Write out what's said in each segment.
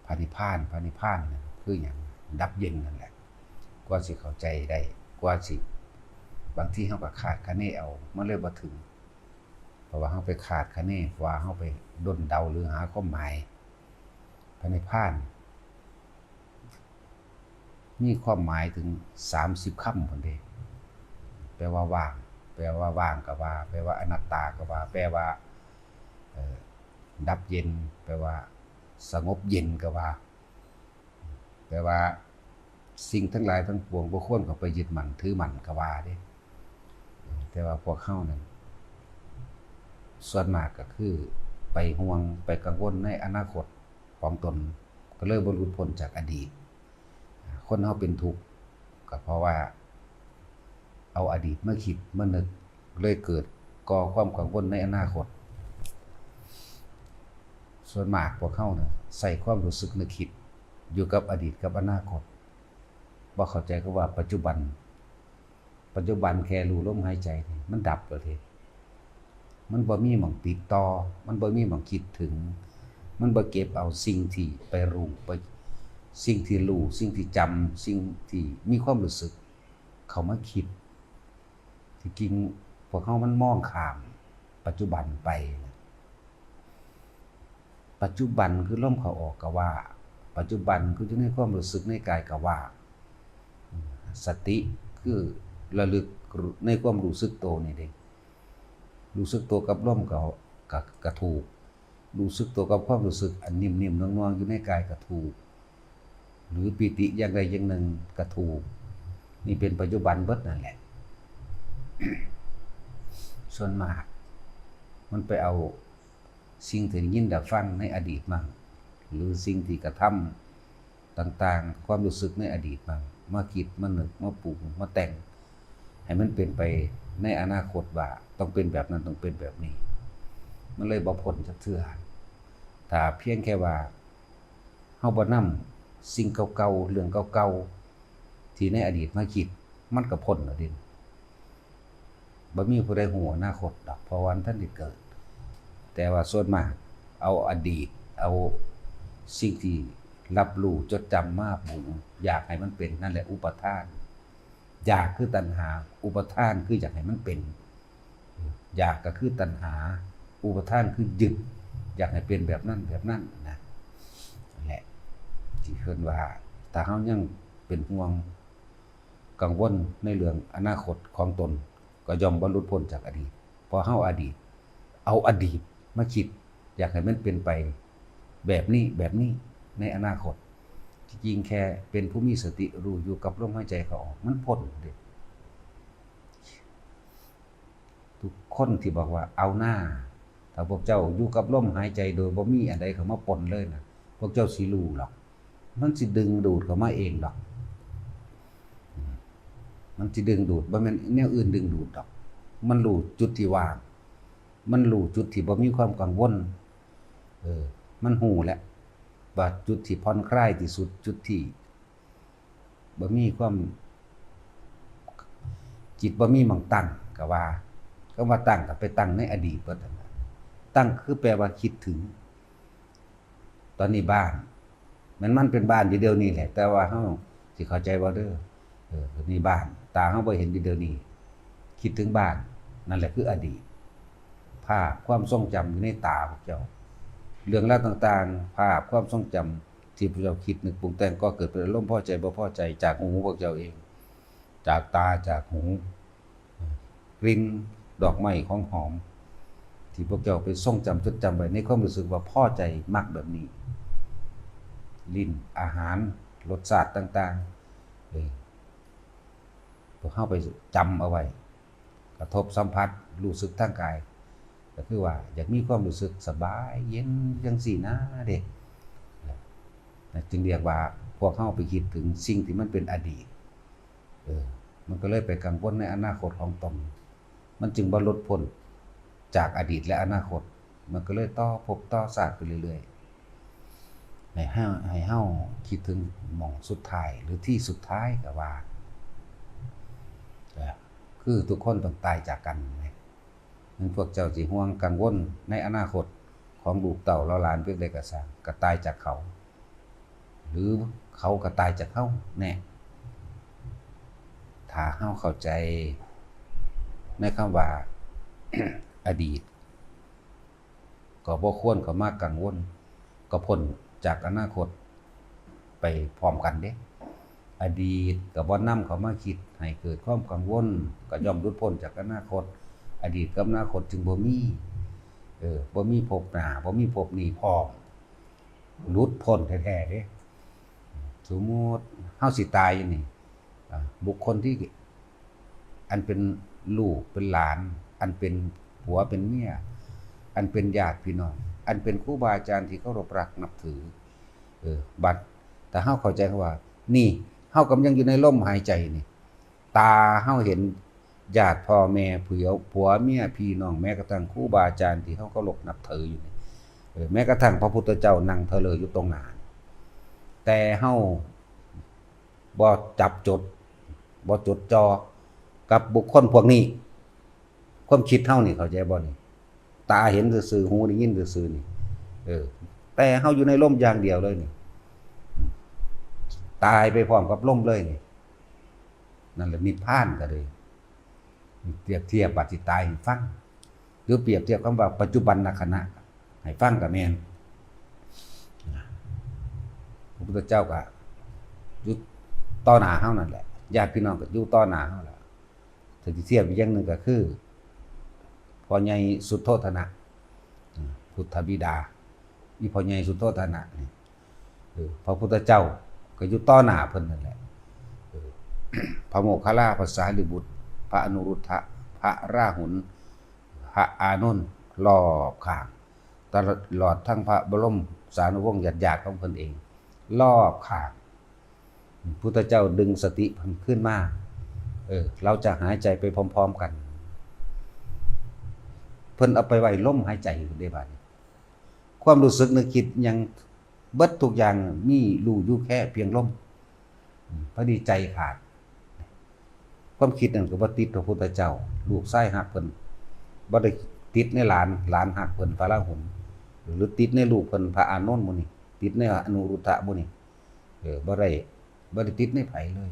พระนิพพานเนี่ยคืออย่างดับเย็นนั่นแหละกว่าสิเข้าใจได้กว่าสิบางทีเฮาก็คาดคะเนเอามันเลยบ่ถึงเพราะว่าเฮาไปคาดคะเนว่าเฮาไปด้นเดาหรือหาความหมายพระนิพพานมีความหมายถึง30คำพุ่นเด้แปลว่าว่างแปลว่าว่างก็ว่าแปลว่าอนัตตาก็ว่าแปลว่าดับเย็นแปลว่าสงบเย็นก็ว่าแปลว่าสิ่งทั้งหลายทั้งปวงบ่ควรเข้าไปยึดมั่นถือมั่นก็ว่าเด้แต่ว่าพวกเฮานั้นส่วนมากก็คือไปห่วงไปกังวลในอนาคตของตนก็เลยบ่หลุดพ้นจากอดีตคนเฮาเป็นทุกข์ก็เพราะว่าเอาอดีตมาคิดมานึกเลยเกิดก่อความกังวลในอนาคตส่วนมากพวกเขาเนี่ยใส่ความรู้สึกนึกคิดอยู่กับอดีตกับอนาคตบ่เข้าใจก็ว่าปัจจุบันแค่รู้ลมหายใจนี่มันดับแล้วเด้มันบ่มีหม่องติดต่อมันบ่มีหม่องคิดถึงมันบ่เก็บเอาสิ่งที่ไปรู้ไปสิ่งที่รู้สิ่งที่จำสิ่งที่มีความรู้สึกเข้ามาคิดที่จริงพวกเขามันมองข้ามปัจจุบันไปปัจจุบันคือลมเข้าออกก็ว่าปัจจุบันคืออยู่ในความรู้สึกในกายก็ว่าสติคือระลึกในความรู้สึกตัวนี่เด้รู้สึกตัวกับลมก็ถูกรู้สึกตัวกับความรู้สึกอันนิ่มๆน่วงๆอยู่ในกายก็ถูกหรือปิติอย่างใดอย่างหนึ่งก็ถูกนี่เป็นปัจจุบันเบิดนั่นแหละ ส่วนมากมันไปเอาสิ่งที่ได้ยินได้ฟังในอดีตมั่งหรือสิ่งที่กระทำต่างๆความรู้สึกในอดีตมั่งมาคิดมานึกมาปรุงมาแต่งให้มันเป็นไปในอนาคตว่าต้องเป็นแบบนั้นต้องเป็นแบบนี้มันเลยบ่พ้นจักเทื่อถ้าเพียงแค่ว่าเฮาบ่นำสิ่งเก่าๆเรื่องเก่าๆที่ในอดีตมาคิดมันก็พ้นแล้วเด้บ่มีผู้ใดฮู้อนาคตดอกเพราะว่าท่านได้เกิดแต่ว่าส่วนมากเอาอดีตเอาสิ่งที่รับรู้จดจำมาปรุงอยากให้มันเป็นนั่นแหละอุปทานอยากคือตัณหาอุปทานคืออยากให้มันเป็นอยากก็คือตัณหาอุปทานคือยึดอยากให้เป็นแบบนั้นนะนั่นแหละที่เพิ่นว่าถ้าเฮายังเป็นห่วงกังวลในเรื่องอนาคตของตนก็ย่อมบ่หลุดพ้นจากอดีตเพราะเฮาเอาอดีตมาคิดอยากให้มันเป็นไปแบบนี้ในอนาคตจริงๆแค่เป็นผู้มีสติรู้อยู่กับลมหายใจเข้าออกมันพ้นเด้ทุกคนที่บอกว่าเอาหน้าถ้าพวกเจ้าอยู่กับลมหายใจโดยบ่มีอันใดเข้ามาปนเลยนะพวกเจ้าสิรู้หรอกมันสิดึงดูดเข้ามาเองดอกมันสิดึงดูดบ่แม่นแนวอื่นดึงดูดดอกมันรู้จุดที่ว่างมันรู้จุดที่บ่มีความกังวลมันหูแหละว่าจุดที่ผ่อนคลายที่สุดจุดที่บ่มีความจิตบ่มีหม่องตั้งก็ว่าคำว่าตั้งก็ไปตั้งในอดีตเบิดนั่นน่ะตั้งคือแปลว่าคิดถึงตอนนี้บ้านมันเป็นบ้านอยู่เดียวนี้แหละแต่ว่าเฮาสิเข้าใจบ่เด้อนี่บ้านตาเฮาบ่เห็นอยู่เดียวนี้คิดถึงบ้านนั่นแหละคืออดีตภาพความทรงจำอยู่ในตาพวกเจ้าเรื่องราวต่างๆภาพความทรงจำที่พวกเจ้าคิดนึกปรุงแต่งก็เกิดเป็นอารมณ์พอใจบ่พอใจจากหูพวกเจ้าเองจากตาจากหูกลิ่นดอกไม้ของหอมที่พวกเจ้าไปทรงจำจดจำไว้ในความรู้สึกว่าพอใจมักแบบนี้ลิ้นอาหารรสชาติต่างๆพวกเฮาไปจำเอาไว้กระทบสัมผัสรู้สึกทางกายก็คือว่าอยากมีความรู้สึกสบายเย็นจังซี่นะเด้จึงเรียกว่าพวกเฮาไปคิดถึงสิ่งที่มันเป็นอดีตมันก็เลยไปกังวลในอนาคตของตนมันจึงบ่หลุดพ้นจากอดีตและอนาคตมันก็เลยต่อภพต่อชาติไปเรื่อยๆให้เฮาคิดถึงหม่องสุดท้ายหรือที่สุดท้ายก็ว่าคือทุกคนต้องตายจากกันมันพวกเจ้าสิห่วงกังวลในอนาคตของลูกเต่าหลานเพียงใดก็ตามก็ตายจากเขา หรือเขาก็ตายจากเฮาแน่ถ้าเฮาเข้าใจในคำว่า อดีตก็บ่ควรก็มากังวลก็พ้นจากอนาคตไปพร้อมกันเด้อดีตก็บ่นำเข้ามาคิดให้เกิดความกังวลก็ย่อมหลุดพ้นจากอนาคตอดีตกับอนาคตจึงบ่มีบ่มีภพหน้าบ่มีภพนี้พร้อมหลุดพ้นแท้ๆเด้สมมุติเฮาสิตายอยู่นี่บุคคลที่อันเป็นลูกเป็นหลานอันเป็นผัวเป็นเมียอันเป็นญาติพี่น้องอันเป็นครูบาอาจารย์ที่เคารพรักนับถือบัดแต่เฮาเข้าใจว่านี่เฮากำลังอยู่ในลมหายใจนี่ตาเฮาเห็นญาติพ่อแม่ผัวเมียพี่น้องแม้กระทั่งครูบาอาจารย์ที่เฮาเคารพนับถืออยู่นี่แม้กระทั่งพระพุทธเจ้านั่งเถลิงอยู่ตรงหน้าแต่เฮาบ่จับจดบ่จดจ่อกับบุคคลพวกนี้ความคิดเฮานี่เข้าใจบ่นี่ตาเห็นซื่อๆหูได้ยินซื่อๆนี่แต่เฮาอยู่ในลมอย่างเดียวเลยนี่ตายไปพร้อมกับลมเลยนี่นั่นแหละนิพพานก็เลยเปรียบเทียบปฏิตายให้ฟังหรือเปรียบเทียบคำว่าปัจจุบันขณะให้ฟังก็แม่นพระพุทธเจ้าก็อยู่ต่อหน้าเฮานั่นแหละญาติพี่น้องก็อยู่ต่อหน้าเฮาแหละถ้าสิเทียบอีกอย่างนึงก็คือพ่อใหญ่สุทโธทนะพุทธบิดาอีพ่อใหญ่สุทโธทนะนี่พระพุทธเจ้าก็อยู่ต่อหน้าเพิ่นนั่นแหละพระโมคคัลลาภาษาลิบุตรพระอนุรุทธะพระราหุลพระอานนท์รอบข้างตลอดทั้งพระบรมสารีวงศ์ญาติๆของเพิ่นเองรอบข้างพุทธเจ้าดึงสติเพิ่นขึ้นมาเราจะหายใจไปพร้อมๆกันเพิ่นเอาไปไว้ลมหายใจอยู่ได้บัดนี้ความรู้สึกนึกคิดยังเบิดทุกอย่างมีรู้อยู่แค่เพียงลมพอดีใจขาดความคิดนั่นก็บ่ติดพระพุทธเจ้าลูกชายฮักเพิ่นบ่ได้ติดในหลานฮักเพิ่นพระราหุลหรือติดในลูกเพิ่นพระอานนท์หมู่นี่ติดในอนุรุทธะหมู่นี่บ่ได้ติดในไผเลย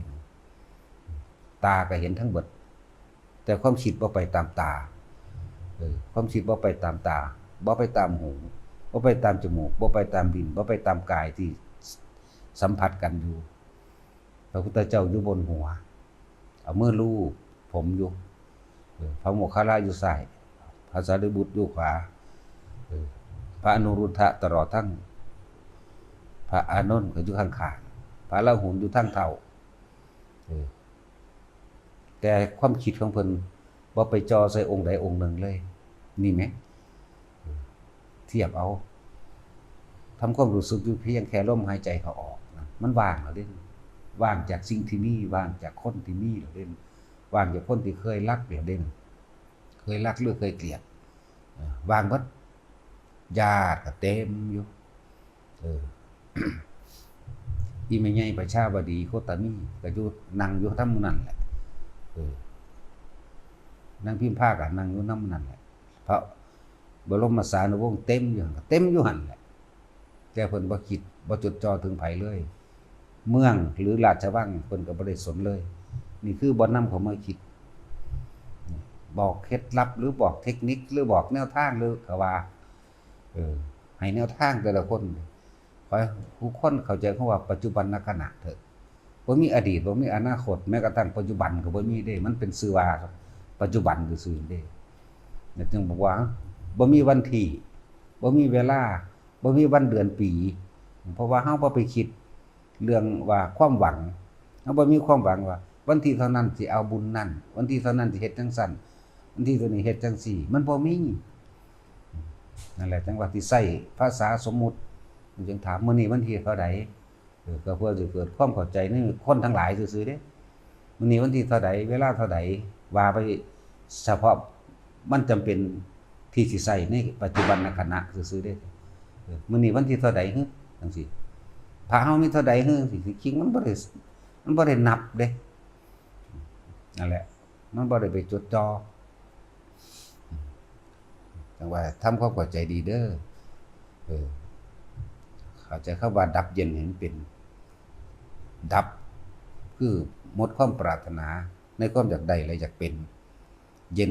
ตาก็เห็นทั้งเบิดแต่ความคิดบ่ไปตามตาความคิดบ่ไปตามตาบ่ไปตามหูบ่ไปตามจมูกบ่ไปตามลิ้นบ่ไปตามกายที่สัมผัสกันอยู่พระพุทธเจ้าอยู่บนหัวเอามือลูบผมอยู่พระโมคคัลลาอยู่ซ้ายพระสารีบุตรอยู่ขวาพระอนุรุทธะตลอดทั้งพระอานนท์ก็อยู่ข้างๆพระราหุลอยู่ทางเท้าแต่ความคิดของเพิ่นบ่ไปจ่อใส่องค์ใดองค์หนึ่งเลยนี่แหมเทียบเอาทำความรู้สึกอยู่เพียงแค่ลมหายใจเขาออกนะมันว่างแล้วเด้ว่างจากสิ่งที่มีว่างจากคนที่มีแล้วเด้ว่างจากคนที่เคยรักแล้วเด้เคยรักหรือเคยเกลียดว่างเบิดญาติก็เต็มอยู่อีแม่ใหญ่ประชาบดีโคตมีก็อยู่นั่งอยู่ทำนั่นแหละนั่งพิมพ์ผ้าก็นั่งอยู่นำนั่นแหละเพราะบรมสารีวงศ์เต็มอยู่หั่นแหละแต่เพิ่นบ่คิดบ่จดจ่อถึงไผเลยเมืองหรือราชวังเพิ่นก็บ่ได้สนเลยนี่คือบ่นำเข้ามาคิดบอกเคล็ดลับหรือบอกเทคนิคหรือบอกแนวทางหรือก็ว่าให้แนวทางแต่ละคนขอให้ทุกคนเข้าใจคำว่าปัจจุบันขณะเถอะบ่มีอดีตบ่มีอนาคตแม้กระทั่งปัจจุบันก็บ่มีเด้มันเป็นชื่อว่าปัจจุบันซื่อๆเด้เนี่ยจึงบอกว่าบ่มีวันที่บ่มีเวลาบ่มีวันเดือนปีเพราะว่าเฮาบ่ไปคิดเรื่องว่าความหวังเฮาบ่มีความหวังว่าวันที่เท่านั้นสิเอาบุญนั่นวันที่เท่านั้นสิเฮ็ดจังซั่นวันที่เท่านี้เฮ็ดจังซี่มันบ่มีนั่นแหละจังว่าที่ใช้ภาษาสมมุติจึงถามมื้อนี้วันที่เท่าใดก็เพื่อจะเกิดความเข้าใจในคนทั้งหลายซื่อๆเด้มื้อนี้วันที่เท่าใดเวลาเท่าใดว่าไปเฉพาะมันจำเป็นที่สิใช้ในปัจจุบันขณะซื่อๆเด้มื้อนี้วันที่เท่าใดฮึจังซี่พระเฮามีเท่าใดฮึสิจริงมันบ่ได้นับเด้นั่นแหละมันบ่ได้ไปจดจ่อจังว่าทำความเข้าใจดีเด้อเข้าใจคำว่าดับเย็นให้มันเป็น ดับคือหมดความปรารถนาในความอยากได้และอยากเป็นเย็น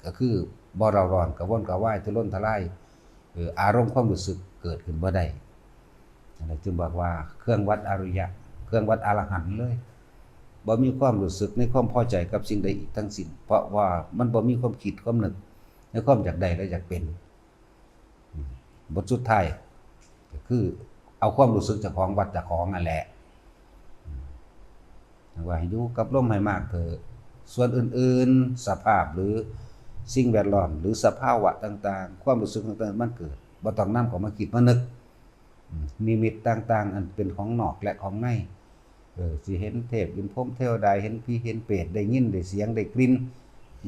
ก็คือบ่เราร้อนกระวนกระวายทุรนทลายอารมณ์ความรู้สึกเกิดขึ้นบ่ได้อันนี้จึงบอกว่าเครื่องวัดอริยะเครื่องวัดอรหันต์เลยบ่มีความรู้สึกในความพอใจกับสิ่งใดอีกทั้งสิ้นเพราะว่ามันบ่มีความคิดความนึกในความอยากได้และอยากเป็นบทสุดท้ายก็คือเอาความรู้สึกเจ้าของวัดเจ้าของนั่นแหละว่าให้อยู่กับลมให้มากเถอะส่วนอื่นๆสภาพหรือสิ่งแวดล้อมหรือสภาวะต่างๆความรู้สึกต่างๆมันเกิดบ่ต้องนำเข้ามาคิดมานึกนิมิตต่างๆอันเป็นของนอกและของในสิเห็นเทพเห็นพรหมเทวดาเห็นผีเห็นเปรตได้ยินได้เสียงได้กลิ่น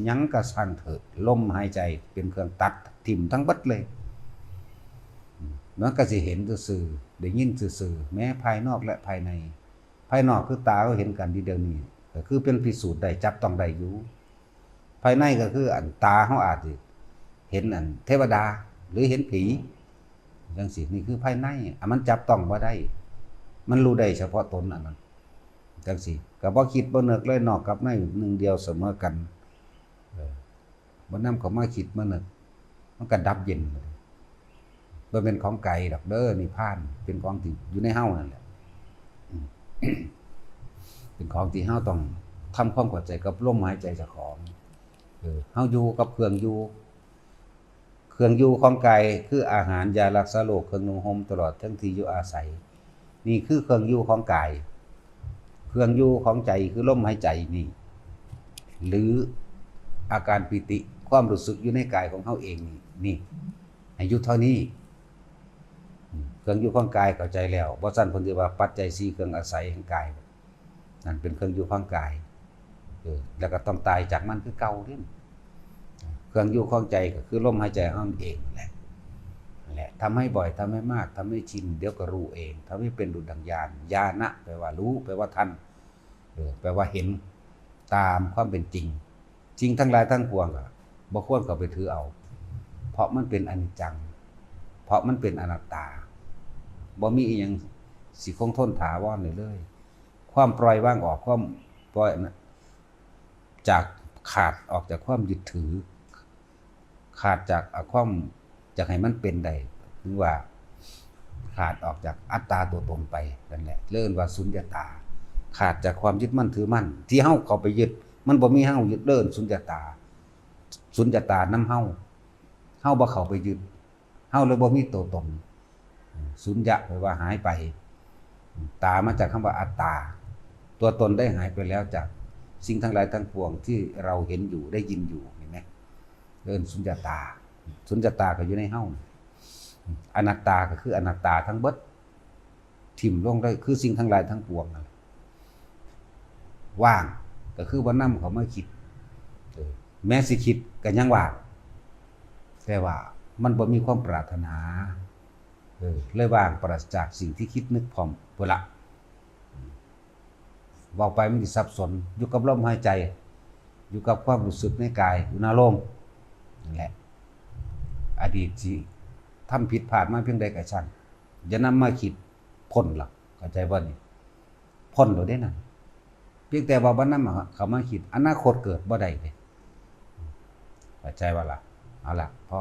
หยังก็ช่างเถิดลมหายใจเป็นเครื่องตัดทิ่มทั้งเบิดเลยมันก็สิเห็นซื่อๆได้ยินซื่อๆแม้ภายนอกและภายในภายนอกคือตาเขาเห็นกันทีเดียวนี้ก็คือเป็นพิสูจน์ได้จับต้องได้อยู่ภายในก็คืออันตาเขาอาจจะเห็นอันเทวดาหรือเห็นผีจังซี่นี่คือภายในมันจับต้องบ่ได้มันรู้ได้เฉพาะตนอันนั้นจังซี่ก็บ่คิดบ่นึกเลยนอกกับในหนึ่งเดียวเสมอกันบ่นำเข้ามาคิดมานึกมันก็ดับเย็นบ่เป็นของไกลดอกเด้อนิพพานเป็นของที่อยู่ในเฮานั่นแหละเป็นของที่เฮาต้องทำความเข้าใจกับลมหายใจเจ้าของเฮาอยู่กับเครื่องอยู่ของกายคืออาหารยารักษาโรคเครื่องนุ่งห่มตลอดทั้งที่อยู่อาศัยนี่คือเครื่องอยู่ของกายเครื่องอยู่ของใจคือลมหายใจนี่หรืออาการปิติความรู้สึกอยู่ในกายของเฮาเองนี่ให้อยู่เท่านี้เครื่องอยู่ของกายเข้าใจแล้วบ่ซั่นเพิ่นสิว่าปัจจัย4เครื่องอาศัยแห่งกายนั่นเป็นเครื่องอยู่ของกายแล้วก็ต้องตายจากมันคือเก่าเด้เครื่องอยู่ของใจก็คือลมหายใจของเองแหละทำให้บ่อยทำให้มากทำให้ชินเดี๋ยวก็รู้เองทำให้เป็นดุจดั่งญาณญาณะแปลว่ารู้แปลว่าทันแปลว่าเห็นตามความเป็นจริงจริงทั้งหลายทั้งปวงก็บ่ควรเข้าไปถือเอาเพราะมันเป็นอนิจจังเพราะมันเป็นอนัตตาบ่มีอีหยังสิคงทนถาวรเลยความปล่อยวางออกความปล่อยจากขาดออกจากความยึดถือขาดจากความจากให้มันเป็นได้หรือว่าขาดออกจากอัตตาตัวตนไปนั่นแหละเรียกว่าสุญญตาขาดจากความยึดมั่นถือมั่นที่เฮาเข้าไปยึดมันบ่มีเฮายึดเดินสุญญตานำเฮาบ่เข้าไปยึดเฮาเลยบ่มีตัวตนสุญญะแปลว่าหายไปตามาจากคำว่าอัตตาตัวตนได้หายไปแล้วจากสิ่งทั้งหลายทั้งปวงที่เราเห็นอยู่ได้ยินอยู่เห็นไหมเดินสุญญตาก็อยู่ในเฮ้าอนัตตาก็คืออนัตตาทั้งเบิดถิ่มลงได้คือสิ่งทั้งหลายทั้งปวงว่างก็คือบ่นำเขามาคิดแม้สิคิดก็ยังว่างแต่ว่ามันบ่มีความปรารถนาเลยว่างปราศจากสิ่งที่คิดนึกพร้อมพุ่นละบอกไปมันสิสับสนอยู่กับลมหายใจอยู่กับความรู้สึกในกายอุณหภูมินั่นแหละอดีตที่ทำผิดพลาดมาเพียงใดก็ช่างอย่านำมาคิดพ้นหรอกเข้าใจบ่นี่พ้นโดยได้นั่นเพียงแต่ว่าบ่นำเข้ามาคิดอนาคตเกิดบ่ได้เด้เข้าใจว่าล่ะเอาล่ะพอ